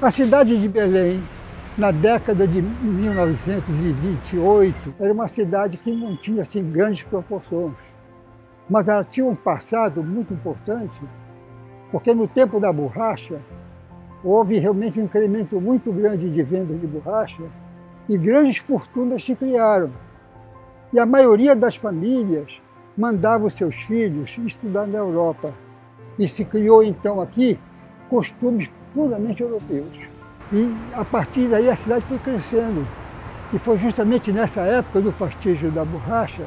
A cidade de Belém, na década de 1928, era uma cidade que não tinha assim, grandes proporções. Mas ela tinha um passado muito importante, porque no tempo da borracha, houve realmente um incremento muito grande de vendas de borracha e grandes fortunas se criaram. E a maioria das famílias mandava os seus filhos estudar na Europa. E se criou então aqui costumes puramente europeus. E a partir daí a cidade foi crescendo. E foi justamente nessa época do fastígio da borracha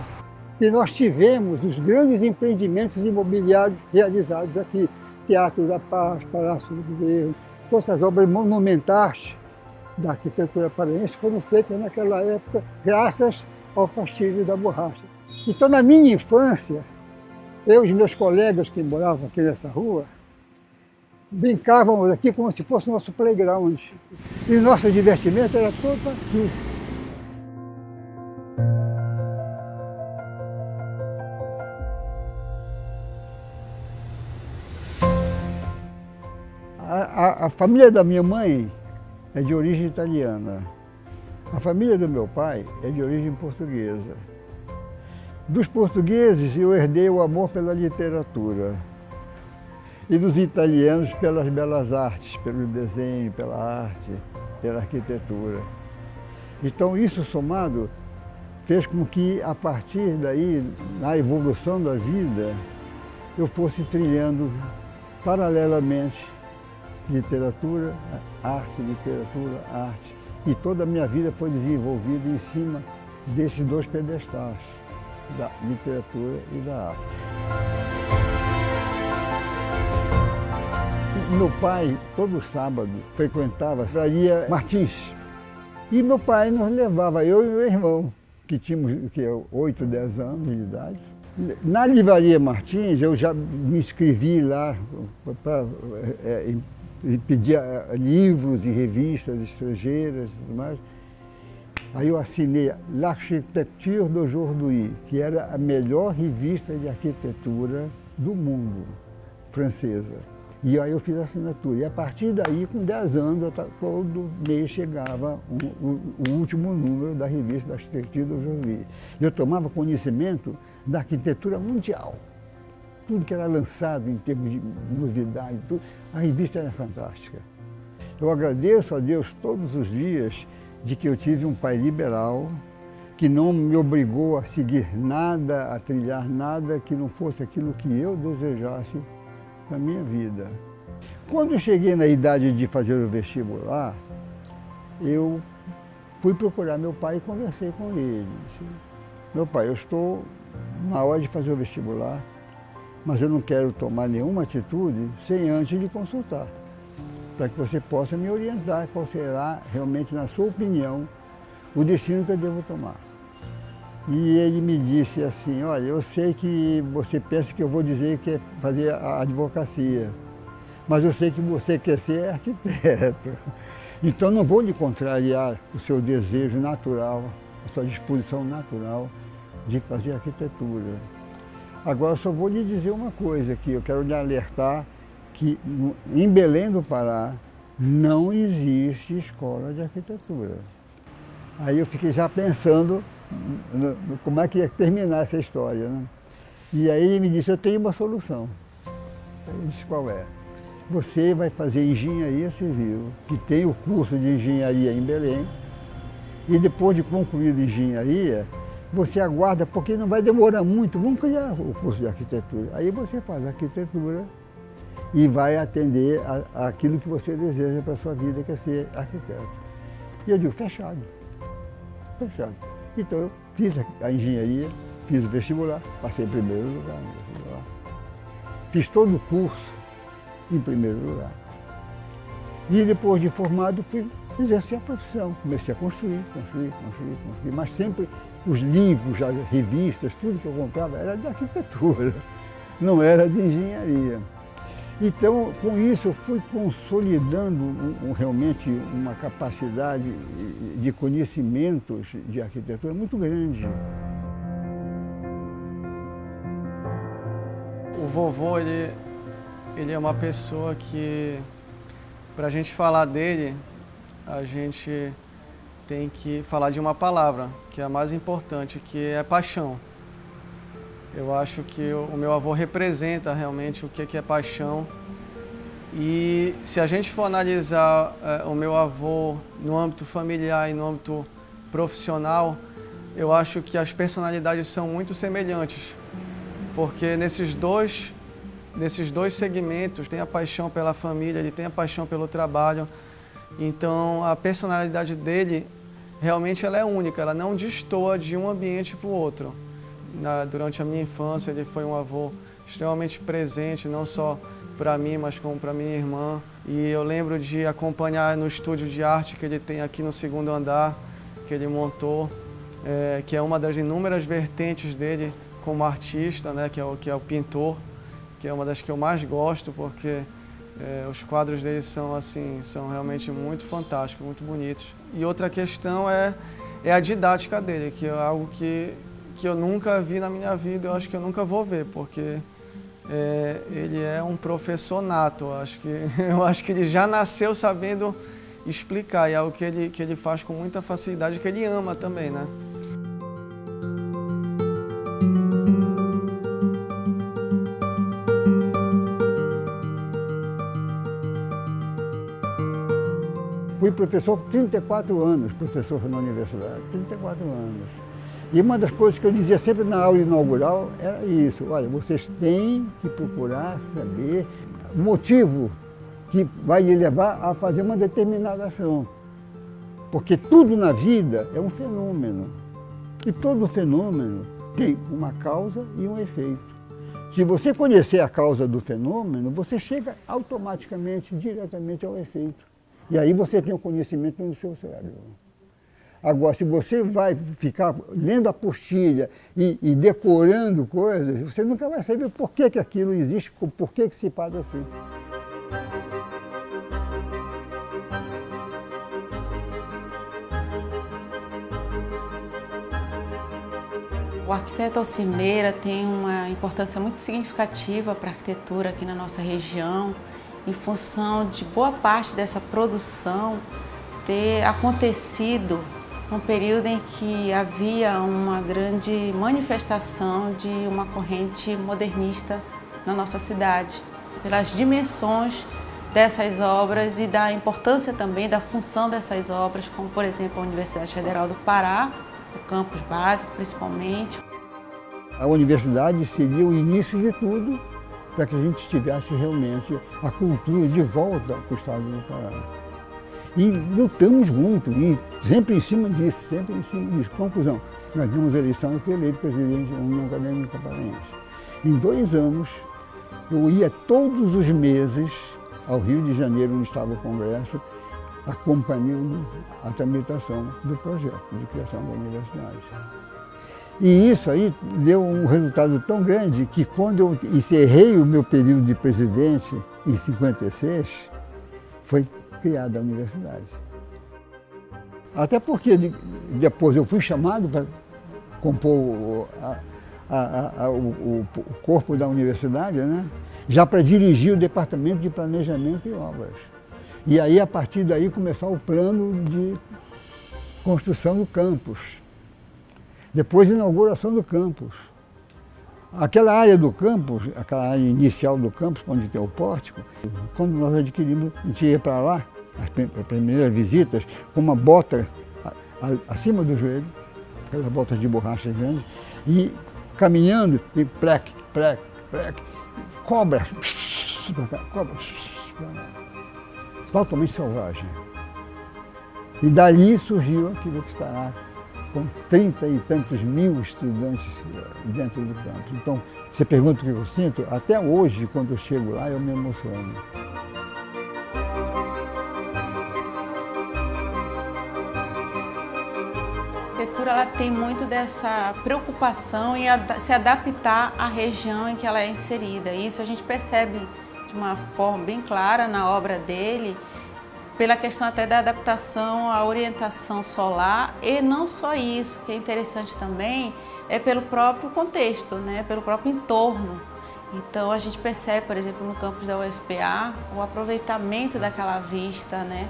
que nós tivemos os grandes empreendimentos imobiliários realizados aqui. Teatro da Paz, Palácio do Governo, todas essas obras monumentais da arquitetura paraense foram feitas naquela época graças ao fastígio da borracha. Então, na minha infância, eu e os meus colegas que moravam aqui nessa rua, brincávamos aqui como se fosse o nosso playground. E o nosso divertimento era todo aqui. A família da minha mãe é de origem italiana. A família do meu pai é de origem portuguesa. Dos portugueses eu herdei o amor pela literatura. E dos italianos pelas belas artes, pelo desenho, pela arte, pela arquitetura. Então isso somado fez com que a partir daí, na evolução da vida, eu fosse trilhando paralelamente literatura, arte, literatura, arte. E toda a minha vida foi desenvolvida em cima desses dois pedestais, da literatura e da arte. Meu pai, todo sábado, frequentava a livraria Martins. E meu pai nos levava, eu e meu irmão, que tínhamos 8, 10 anos de idade. Na livraria Martins, eu já me inscrevi lá para pedir livros e revistas estrangeiras e tudo mais. Aí eu assinei L'Architecture d'Aujourd'hui, que era a melhor revista de arquitetura do mundo, francesa. E aí eu fiz a assinatura. E a partir daí, com 10 anos, todo mês chegava o último número da revista L'Architecture d'Aujourd'hui. Eu tomava conhecimento da arquitetura mundial. Tudo que era lançado em termos de novidade, tudo, a revista era fantástica. Eu agradeço a Deus todos os dias de que eu tive um pai liberal, que não me obrigou a seguir nada, a trilhar nada que não fosse aquilo que eu desejasse na minha vida. Quando eu cheguei na idade de fazer o vestibular, eu fui procurar meu pai e conversei com ele. Disse, meu pai, eu estou na hora de fazer o vestibular, mas eu não quero tomar nenhuma atitude sem antes lhe consultar, para que você possa me orientar qual será realmente, na sua opinião, o destino que eu devo tomar. E ele me disse assim, olha, eu sei que você pensa que eu vou dizer que é fazer a advocacia, mas eu sei que você quer ser arquiteto. Então não vou lhe contrariar o seu desejo natural, a sua disposição natural de fazer arquitetura. Agora, eu só vou lhe dizer uma coisa aqui, eu quero lhe alertar que em Belém do Pará não existe escola de arquitetura. Aí eu fiquei já pensando como é que ia terminar essa história, né? E aí ele me disse, eu tenho uma solução. Eu disse, qual é? Você vai fazer engenharia civil, que tem o curso de engenharia em Belém, e depois de concluído engenharia, você aguarda, porque não vai demorar muito, vamos criar o curso de arquitetura. Aí você faz arquitetura e vai atender aquilo que você deseja para a sua vida, que é ser arquiteto. E eu digo, fechado, fechado. Então eu fiz a engenharia, fiz o vestibular, passei em primeiro lugar no vestibular. Fiz todo o curso em primeiro lugar. E depois de formado, fui exercer a profissão. Comecei a construir, mas sempre os livros, as revistas, tudo que eu comprava era de arquitetura, não era de engenharia. Então, com isso, eu fui consolidando realmente uma capacidade de conhecimentos de arquitetura muito grande. O vovô, ele é uma pessoa que Para a gente falar dele, a gente tem que falar de uma palavra, que é a mais importante, que é paixão. Eu acho que o meu avô representa realmente o que é paixão. E se a gente for analisar o meu avô no âmbito familiar e no âmbito profissional, eu acho que as personalidades são muito semelhantes, porque nesses dois segmentos tem a paixão pela família, ele tem a paixão pelo trabalho. Então a personalidade dele realmente ela é única, ela não destoa de um ambiente para o outro. Durante a minha infância ele foi um avô extremamente presente, não só para mim, mas como para minha irmã. E eu lembro de acompanhar no estúdio de arte que ele tem aqui no 2º andar, que ele montou, que é uma das inúmeras vertentes dele como artista, né, que é o pintor, que é uma das que eu mais gosto, porque os quadros dele são realmente muito fantásticos, muito bonitos. E outra questão é a didática dele, que é algo que eu nunca vi na minha vida, eu acho que eu nunca vou ver, porque ele é um professor nato. Eu acho que ele já nasceu sabendo explicar, e é algo que ele faz com muita facilidade, que ele ama também, né? Fui professor por 34 anos, professor na universidade, 34 anos. E uma das coisas que eu dizia sempre na aula inaugural era isso: olha, vocês têm que procurar saber o motivo que vai lhe levar a fazer uma determinada ação. Porque tudo na vida é um fenômeno. E todo fenômeno tem uma causa e um efeito. Se você conhecer a causa do fenômeno, você chega automaticamente, diretamente ao efeito. E aí você tem o conhecimento no seu cérebro. Agora, se você vai ficar lendo a apostila e decorando coisas, você nunca vai saber por que aquilo existe, por que se faz assim. O arquiteto Alcimeira tem uma importância muito significativa para a arquitetura aqui na nossa região, em função de boa parte dessa produção ter acontecido num período em que havia uma grande manifestação de uma corrente modernista na nossa cidade, pelas dimensões dessas obras e da importância também da função dessas obras, como por exemplo a Universidade Federal do Pará, o campus básico principalmente. A universidade seria o início de tudo para que a gente tivesse realmente a cultura de volta para o estado do Pará. E lutamos juntos, e sempre em cima disso, sempre em cima disso. Conclusão, nós demos eleição e fui eleito presidente da União Acadêmica Paraense. Em 2 anos, eu ia todos os meses ao Rio de Janeiro, onde estava o Congresso, acompanhando a tramitação do projeto de criação da universidade. E isso aí deu um resultado tão grande que quando eu encerrei o meu período de presidente, em 56, foi criada a universidade. Até porque depois eu fui chamado para compor o corpo da universidade, né? Já para dirigir o departamento de planejamento e obras. E aí, a partir daí, começar o plano de construção do campus. Depois, a inauguração do campus. Aquela área do campus, aquela área inicial do campus, onde tem o pórtico, quando nós adquirimos, a gente ia para lá, as primeiras visitas, com uma bota acima do joelho, aquelas botas de borracha grandes, e caminhando, e pleque, pleque, pleque, cobra, cobra, totalmente selvagem. E dali surgiu aquilo que está lá, com 30 e tantos mil estudantes dentro do campus. Então, você pergunta o que eu sinto, até hoje, quando eu chego lá, eu me emociono. A arquitetura ela tem muito dessa preocupação em se adaptar à região em que ela é inserida. Isso a gente percebe de uma forma bem clara na obra dele, pela questão até da adaptação à orientação solar, e não só isso, que é interessante também, é pelo próprio contexto, né? Pelo próprio entorno. Então a gente percebe, por exemplo, no campus da UFPA, o aproveitamento daquela vista, né,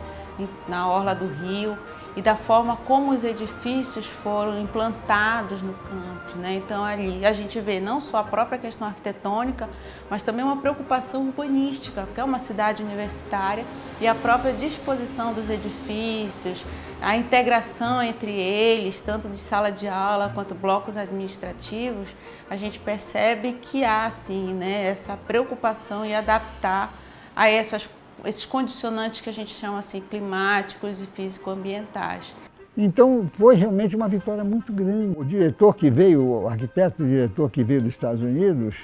na orla do rio, e da forma como os edifícios foram implantados no campus, né? Então ali a gente vê não só a própria questão arquitetônica, mas também uma preocupação urbanística, porque é uma cidade universitária, e a própria disposição dos edifícios, a integração entre eles, tanto de sala de aula quanto blocos administrativos, a gente percebe que há sim, né, essa preocupação em adaptar a esses condicionantes que a gente chama assim climáticos e físico-ambientais. Então foi realmente uma vitória muito grande. O diretor que veio, o arquiteto diretor que veio dos Estados Unidos,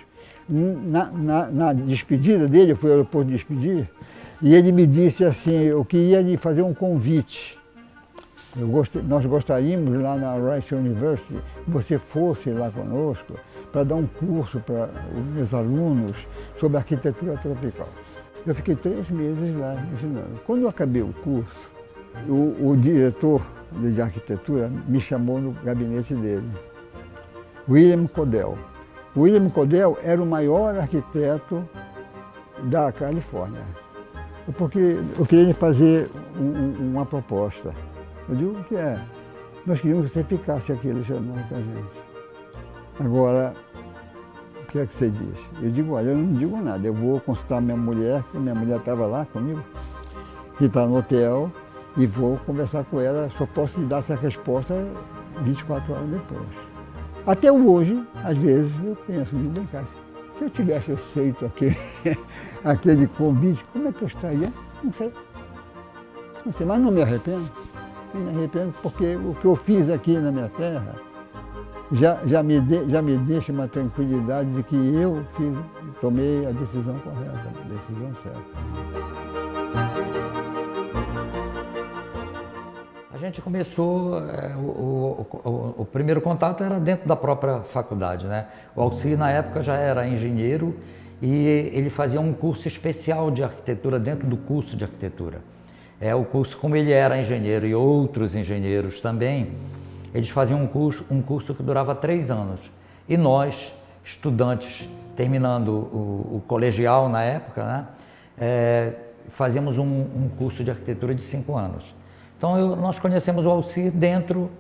na despedida dele, eu fui ao aeroporto despedir, e ele me disse assim, eu queria lhe fazer um convite. Nós gostaríamos lá na Rice University que você fosse lá conosco para dar um curso para os meus alunos sobre arquitetura tropical. Eu fiquei 3 meses lá ensinando. Quando eu acabei o curso, o diretor de arquitetura me chamou no gabinete dele, William Codell. O William Codell era o maior arquiteto da Califórnia, porque eu queria fazer uma proposta. Eu digo, o que é? Nós queríamos que você ficasse aqui lecionando com a gente. Agora, o que é que você diz? Eu digo, olha, eu não digo nada, eu vou consultar minha mulher, porque minha mulher estava lá comigo, que está no hotel, e vou conversar com ela, só posso lhe dar essa resposta 24 horas depois. Até hoje, às vezes, eu penso, bem cá, se eu tivesse aceito aquele convite, como é que eu estaria? Não sei. Não sei, mas não me arrependo. Não me arrependo porque o que eu fiz aqui na minha terra já me deixa uma tranquilidade de que eu tomei a decisão correta, a decisão certa. A gente começou, o primeiro contato era dentro da própria faculdade, né? O Alcir, na época, já era engenheiro e ele fazia um curso especial de arquitetura dentro do curso de arquitetura. O curso, como ele era engenheiro e outros engenheiros também, eles faziam um curso que durava 3 anos. E nós, estudantes, terminando o colegial na época, né, fazíamos um curso de arquitetura de 5 anos. Então nós conhecemos o Alcir dentro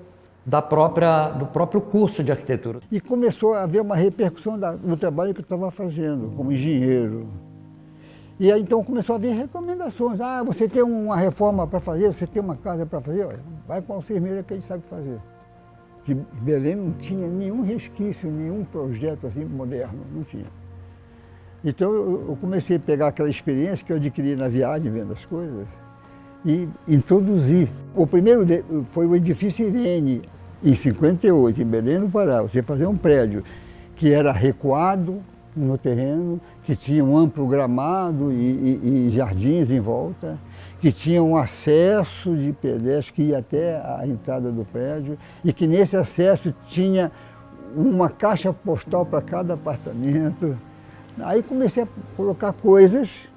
do próprio curso de arquitetura. E começou a haver uma repercussão do trabalho que eu estava fazendo como engenheiro. E aí então começou a haver recomendações. Ah, você tem uma reforma para fazer, você tem uma casa para fazer, olha, vai com o Alcir Meira que ele sabe fazer. Que Belém não tinha nenhum resquício, nenhum projeto assim moderno, não tinha. Então eu comecei a pegar aquela experiência que eu adquiri na viagem, vendo as coisas, e introduzir. O primeiro foi o edifício Irene, em 58, em Belém do Pará. Você fazia um prédio que era recuado no terreno, que tinha um amplo gramado e jardins em volta, que tinha um acesso de pedestre que ia até a entrada do prédio e que nesse acesso tinha uma caixa postal para cada apartamento. Aí comecei a colocar coisas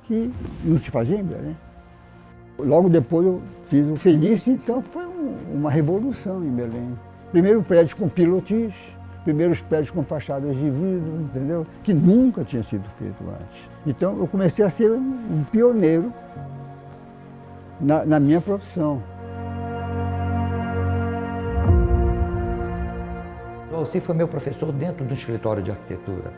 que não se faziam em Belém. Logo depois eu fiz o Felício, então foi uma revolução em Belém. Primeiro prédio com pilotis, primeiros prédios com fachadas de vidro, entendeu? Que nunca tinha sido feito antes. Então eu comecei a ser um pioneiro na minha profissão. O Alcir foi meu professor dentro do escritório de arquitetura,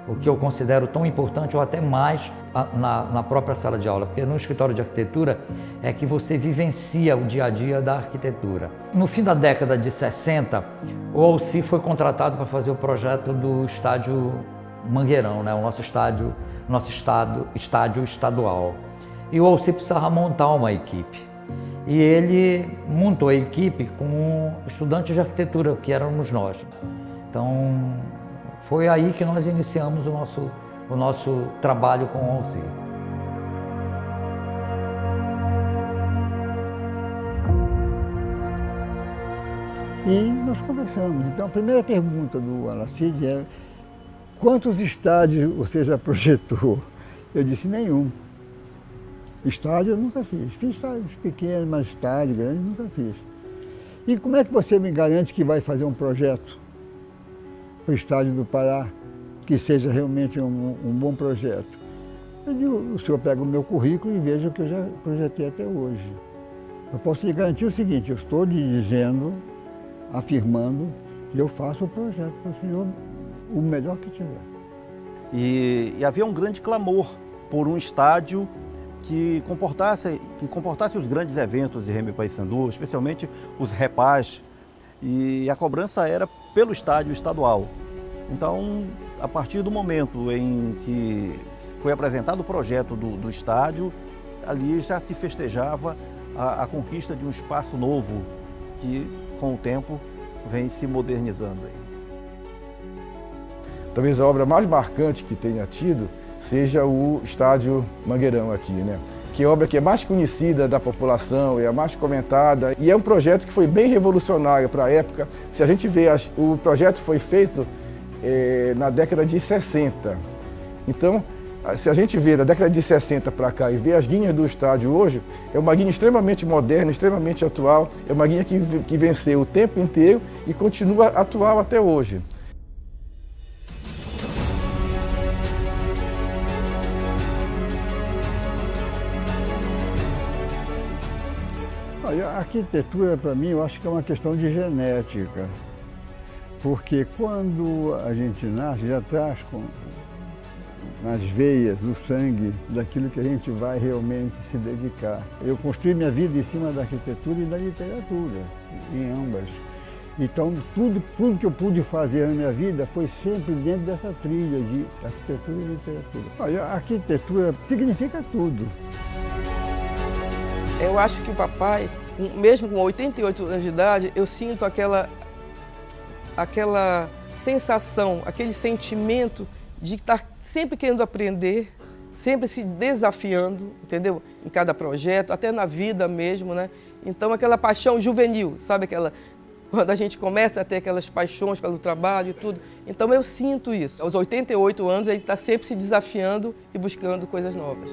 o que eu considero tão importante ou até mais na própria sala de aula, porque no escritório de arquitetura é que você vivencia o dia a dia da arquitetura. No fim da década de 60, o Alcir foi contratado para fazer o projeto do estádio Mangueirão, né? O nosso estádio estadual. E o Alcir precisava montar uma equipe. E ele montou a equipe com estudantes de arquitetura, que éramos nós. Então, foi aí que nós iniciamos o nosso trabalho com o Alcir. E nós conversamos. Então, a primeira pergunta do Alacide é: quantos estádios você já projetou? Eu disse: nenhum. Estádio eu nunca fiz. Fiz estádios pequenos, mas estádio grande nunca fiz. E como é que você me garante que vai fazer um projeto para o estádio do Pará, que seja realmente um bom projeto. Eu digo, o senhor pega o meu currículo e veja o que eu já projetei até hoje. Eu posso lhe garantir o seguinte, eu estou lhe dizendo, afirmando, que eu faço o projeto para o senhor o melhor que tiver. E havia um grande clamor por um estádio que comportasse os grandes eventos de Remy Paysandu, especialmente os repás, e a cobrança era pelo estádio estadual. Então, a partir do momento em que foi apresentado o projeto do estádio, ali já se festejava a conquista de um espaço novo que, com o tempo, vem se modernizando aí. Talvez a obra mais marcante que tenha tido seja o Estádio Mangueirão aqui, né? Que é a obra que é mais conhecida da população, é a mais comentada e é um projeto que foi bem revolucionário para a época. Se a gente vê, o projeto foi feito na década de 60. Então, se a gente vê da década de 60 para cá e vê as guias do estádio hoje, é uma guia extremamente moderna, extremamente atual, é uma guia que venceu o tempo inteiro e continua atual até hoje. A arquitetura, para mim, eu acho que é uma questão de genética, porque quando a gente nasce, já traz nas veias, no sangue, daquilo que a gente vai realmente se dedicar. Eu construí minha vida em cima da arquitetura e da literatura, em ambas. Então, tudo que eu pude fazer na minha vida foi sempre dentro dessa trilha de arquitetura e literatura. Olha, a arquitetura significa tudo. Eu acho que o papai, mesmo com 88 anos de idade, eu sinto aquela sensação, aquele sentimento de estar sempre querendo aprender, sempre se desafiando, entendeu? Em cada projeto, até na vida mesmo, né? Então aquela paixão juvenil, sabe quando a gente começa a ter aquelas paixões pelo trabalho e tudo. Então eu sinto isso. Aos 88 anos ele está sempre se desafiando e buscando coisas novas.